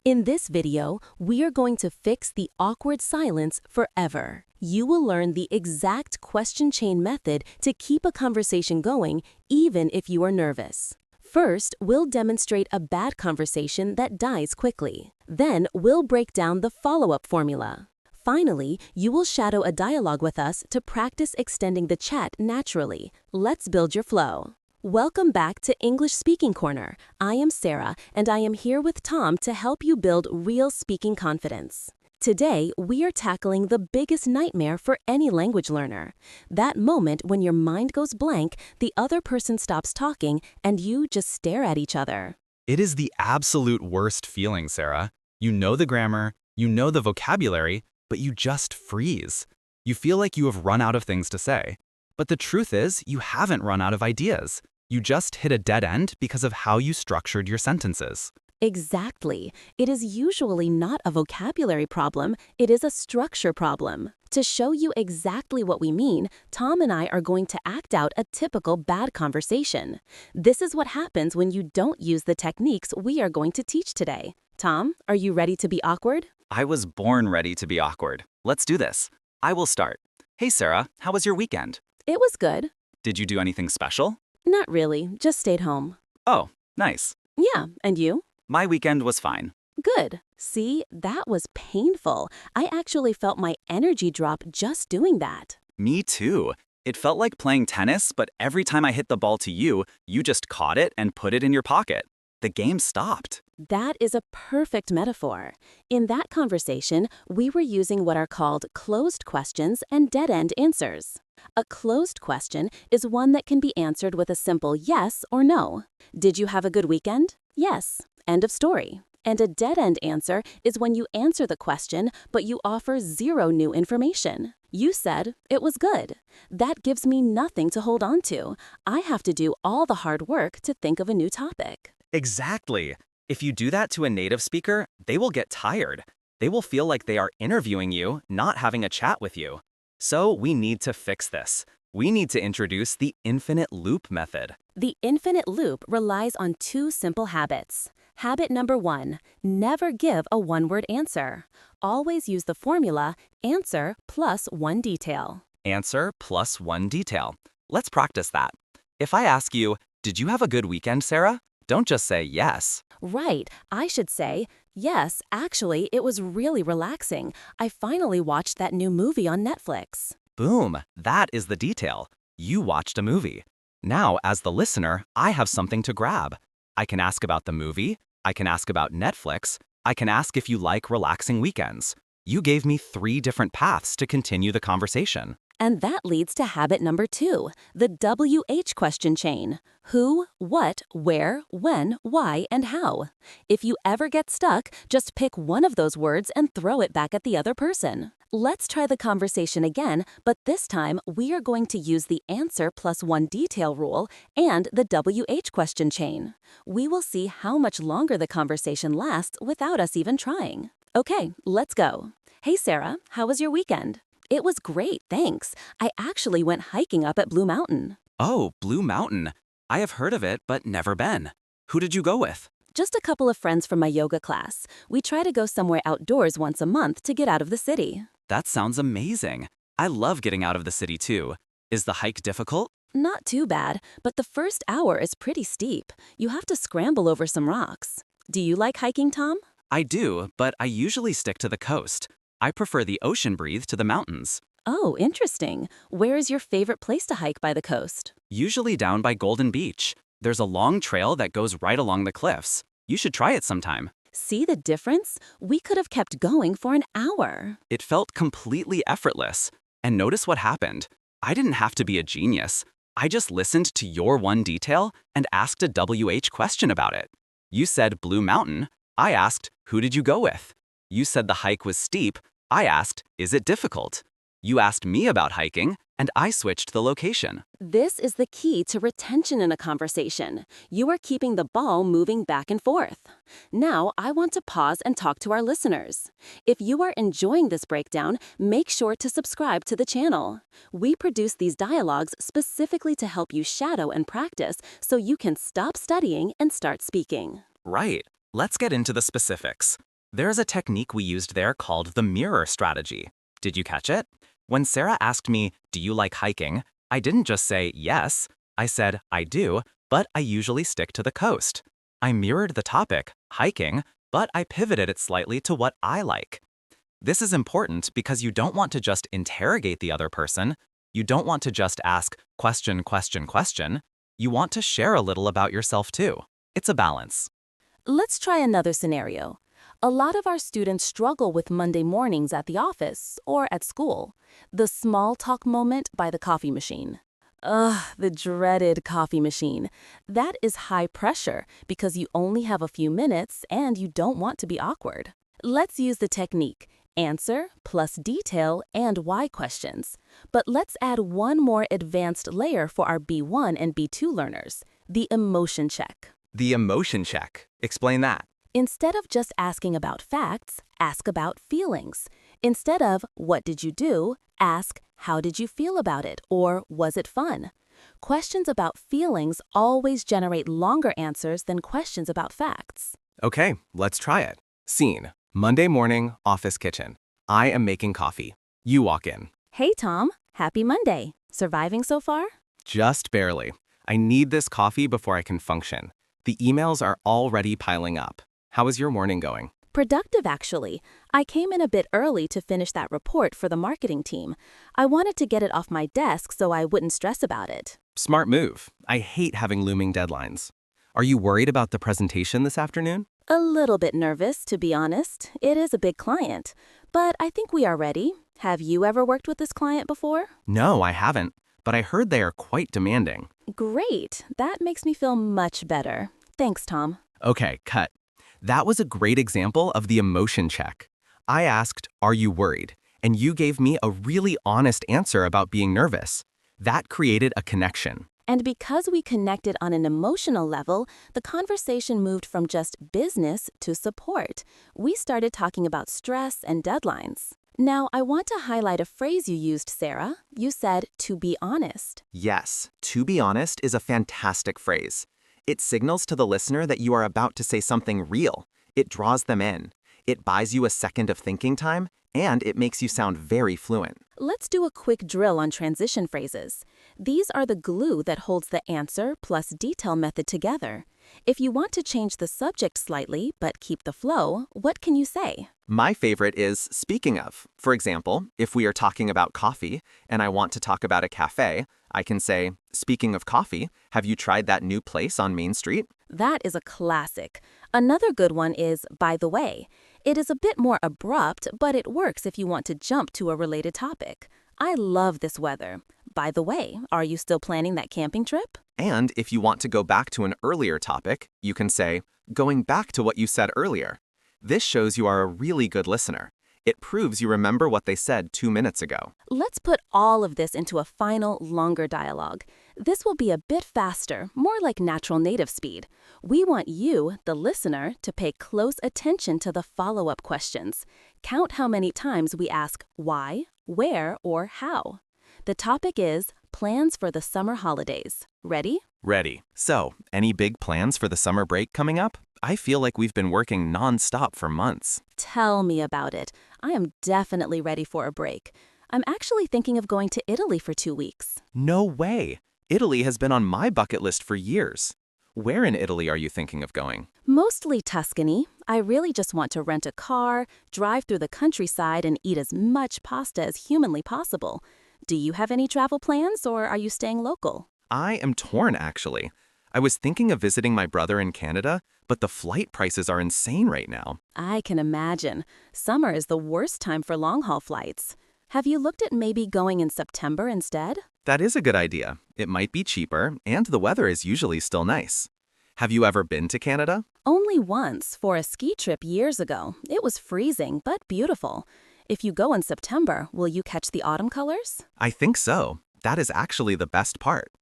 In this video, we are going to fix the awkward silence forever. You will learn the exact question chain method to keep a conversation going, even if you are nervous. First, we'll demonstrate a bad conversation that dies quickly. Then, we'll break down the follow-up formula. Finally, you will shadow a dialogue with us to practice extending the chat naturally. Let's build your flow. Welcome back to English Speaking Corner. I am Sarah, and I am here with Tom to help you build real speaking confidence. Today, we are tackling the biggest nightmare for any language learner. That moment when your mind goes blank, the other person stops talking, and you just stare at each other. It is the absolute worst feeling, Sarah. You know the grammar, you know the vocabulary, but you just freeze. You feel like you have run out of things to say. But the truth is, you haven't run out of ideas. You just hit a dead end because of how you structured your sentences. Exactly. It is usually not a vocabulary problem, it is a structure problem. To show you exactly what we mean, Tom and I are going to act out a typical bad conversation. This is what happens when you don't use the techniques we are going to teach today. Tom, are you ready to be awkward? I was born ready to be awkward. Let's do this. I will start. Hey, Sarah, how was your weekend? It was good. Did you do anything special? Not really, just stayed home. Oh, nice. Yeah, and you? My weekend was fine. Good. See, that was painful. I actually felt my energy drop just doing that. Me too. It felt like playing tennis, but every time I hit the ball to you, you just caught it and put it in your pocket. The game stopped. That is a perfect metaphor. In that conversation, we were using what are called closed questions and dead-end answers. A closed question is one that can be answered with a simple yes or no. Did you have a good weekend? Yes. End of story. And a dead-end answer is when you answer the question, but you offer zero new information. You said, it was good. That gives me nothing to hold on to. I have to do all the hard work to think of a new topic. Exactly. If you do that to a native speaker, they will get tired. They will feel like they are interviewing you, not having a chat with you. So we need to fix this. We need to introduce the infinite loop method. The infinite loop relies on two simple habits. Habit number 1, never give a one-word answer. Always use the formula answer plus one detail. Answer plus one detail. Let's practice that. If I ask you, did you have a good weekend, Sarah? Don't just say yes. Right, I should say, yes, actually, it was really relaxing. I finally watched that new movie on Netflix. Boom, that is the detail. You watched a movie. Now, as the listener, I have something to grab. I can ask about the movie, I can ask about Netflix, I can ask if you like relaxing weekends. You gave me 3 different paths to continue the conversation. And that leads to habit number 2, the WH question chain. Who, what, where, when, why, and how. If you ever get stuck, just pick one of those words and throw it back at the other person. Let's try the conversation again, but this time we are going to use the answer plus one detail rule and the WH question chain. We will see how much longer the conversation lasts without us even trying. Okay, let's go. Hey Sarah, how was your weekend? It was great, thanks. I actually went hiking up at Blue Mountain. Oh, Blue Mountain. I have heard of it, but never been. Who did you go with? Just a couple of friends from my yoga class. We try to go somewhere outdoors once a month to get out of the city. That sounds amazing. I love getting out of the city too. Is the hike difficult? Not too bad, but the first hour is pretty steep. You have to scramble over some rocks. Do you like hiking, Tom? I do, but I usually stick to the coast. I prefer the ocean breeze to the mountains. Oh, interesting. Where is your favorite place to hike by the coast? Usually down by Golden Beach. There's a long trail that goes right along the cliffs. You should try it sometime. See the difference? We could have kept going for an hour. It felt completely effortless. And notice what happened. I didn't have to be a genius. I just listened to your one detail and asked a WH question about it. You said Blue Mountain. I asked, who did you go with? You said the hike was steep. I asked, is it difficult? You asked me about hiking, and I switched the location. This is the key to retention in a conversation. You are keeping the ball moving back and forth. Now, I want to pause and talk to our listeners. If you are enjoying this breakdown, make sure to subscribe to the channel. We produce these dialogues specifically to help you shadow and practice so you can stop studying and start speaking. Right. Let's get into the specifics. There's a technique we used there called the mirror strategy. Did you catch it? When Sarah asked me, "Do you like hiking?" I didn't just say yes. I said, "I do, but I usually stick to the coast." I mirrored the topic, hiking, but I pivoted it slightly to what I like. This is important because you don't want to just interrogate the other person. You don't want to just ask question, question, question. You want to share a little about yourself too. It's a balance. Let's try another scenario. A lot of our students struggle with Monday mornings at the office or at school. The small talk moment by the coffee machine. Ugh, the dreaded coffee machine. That is high pressure because you only have a few minutes and you don't want to be awkward. Let's use the technique. Answer plus detail and why questions. But let's add one more advanced layer for our B1 and B2 learners, the emotion check. The emotion check. Explain that. Instead of just asking about facts, ask about feelings. Instead of, what did you do? Ask, how did you feel about it? Or, was it fun? Questions about feelings always generate longer answers than questions about facts. Okay, let's try it. Scene. Monday morning, office kitchen. I am making coffee. You walk in. Hey, Tom. Happy Monday. Surviving so far? Just barely. I need this coffee before I can function. The emails are already piling up. How is your morning going? Productive, actually. I came in a bit early to finish that report for the marketing team. I wanted to get it off my desk so I wouldn't stress about it. Smart move. I hate having looming deadlines. Are you worried about the presentation this afternoon? A little bit nervous, to be honest. It is a big client. But I think we are ready. Have you ever worked with this client before? No, I haven't, but I heard they are quite demanding. Great. That makes me feel much better. Thanks, Tom. Okay, cut. That was a great example of the emotion check. I asked, "Are you worried?" And you gave me a really honest answer about being nervous. That created a connection. And because we connected on an emotional level, the conversation moved from just business to support. We started talking about stress and deadlines. Now, I want to highlight a phrase you used, Sarah. You said, to be honest. Yes, to be honest is a fantastic phrase. It signals to the listener that you are about to say something real. It draws them in. It buys you a second of thinking time, and it makes you sound very fluent. Let's do a quick drill on transition phrases. These are the glue that holds the answer plus detail method together. If you want to change the subject slightly but keep the flow, what can you say? My favorite is speaking of. For example, if we are talking about coffee and I want to talk about a cafe, I can say, "Speaking of coffee, have you tried that new place on Main Street?" That is a classic. Another good one is, by the way. It is a bit more abrupt, but it works if you want to jump to a related topic. I love this weather. By the way, are you still planning that camping trip? And if you want to go back to an earlier topic, you can say, "Going back to what you said earlier." This shows you are a really good listener. It proves you remember what they said 2 minutes ago. Let's put all of this into a final, longer dialogue. This will be a bit faster, more like natural native speed. We want you, the listener, to pay close attention to the follow-up questions. Count how many times we ask why, where, or how. The topic is plans for the summer holidays. Ready? Ready. So, any big plans for the summer break coming up? I feel like we've been working non-stop for months. Tell me about it. I am definitely ready for a break. I'm actually thinking of going to Italy for 2 weeks. No way. Italy has been on my bucket list for years. Where in Italy are you thinking of going? Mostly Tuscany. I really just want to rent a car, drive through the countryside, and eat as much pasta as humanly possible. Do you have any travel plans, or are you staying local? I am torn, actually. I was thinking of visiting my brother in Canada, but the flight prices are insane right now. I can imagine. Summer is the worst time for long-haul flights. Have you looked at maybe going in September instead? That is a good idea. It might be cheaper, and the weather is usually still nice. Have you ever been to Canada? Only once, for a ski trip years ago. It was freezing, but beautiful. If you go in September, will you catch the autumn colors? I think so. That is actually the best part.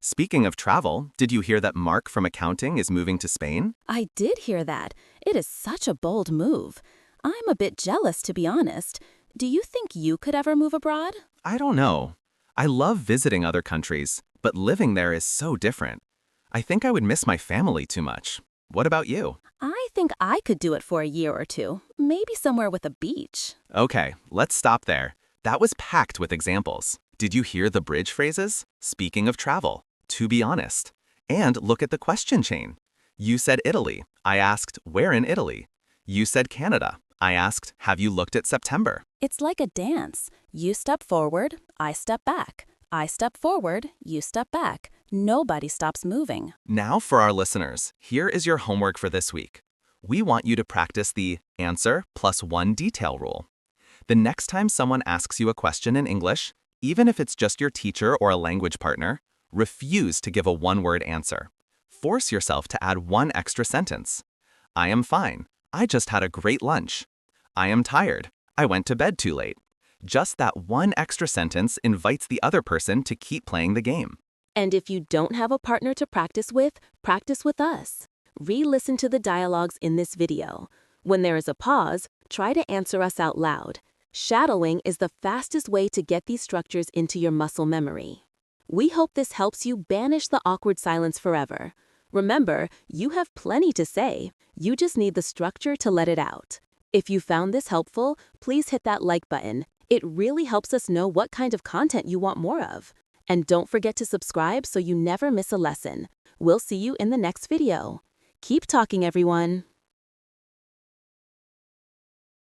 Speaking of travel, did you hear that Mark from accounting is moving to Spain? I did hear that. It is such a bold move. I'm a bit jealous, to be honest. Do you think you could ever move abroad? I don't know. I love visiting other countries, but living there is so different. I think I would miss my family too much. What about you? I think I could do it for a year or two, maybe somewhere with a beach. Okay, let's stop there. That was packed with examples. Did you hear the bridge phrases? Speaking of travel, to be honest. And look at the question chain. You said Italy. I asked, where in Italy? You said Canada. I asked, have you looked at September? It's like a dance. You step forward, I step back. I step forward, you step back. Nobody stops moving. Now for our listeners, here is your homework for this week. We want you to practice the answer plus one detail rule. The next time someone asks you a question in English, even if it's just your teacher or a language partner, refuse to give a one-word answer. Force yourself to add one extra sentence. I am fine. I just had a great lunch. I am tired. I went to bed too late. Just that one extra sentence invites the other person to keep playing the game. And if you don't have a partner to practice with us. Re-listen to the dialogues in this video. When there is a pause, try to answer us out loud. Shadowing is the fastest way to get these structures into your muscle memory. We hope this helps you banish the awkward silence forever. Remember, you have plenty to say. You just need the structure to let it out. If you found this helpful, please hit that like button. It really helps us know what kind of content you want more of. And don't forget to subscribe so you never miss a lesson. We'll see you in the next video. Keep talking, everyone.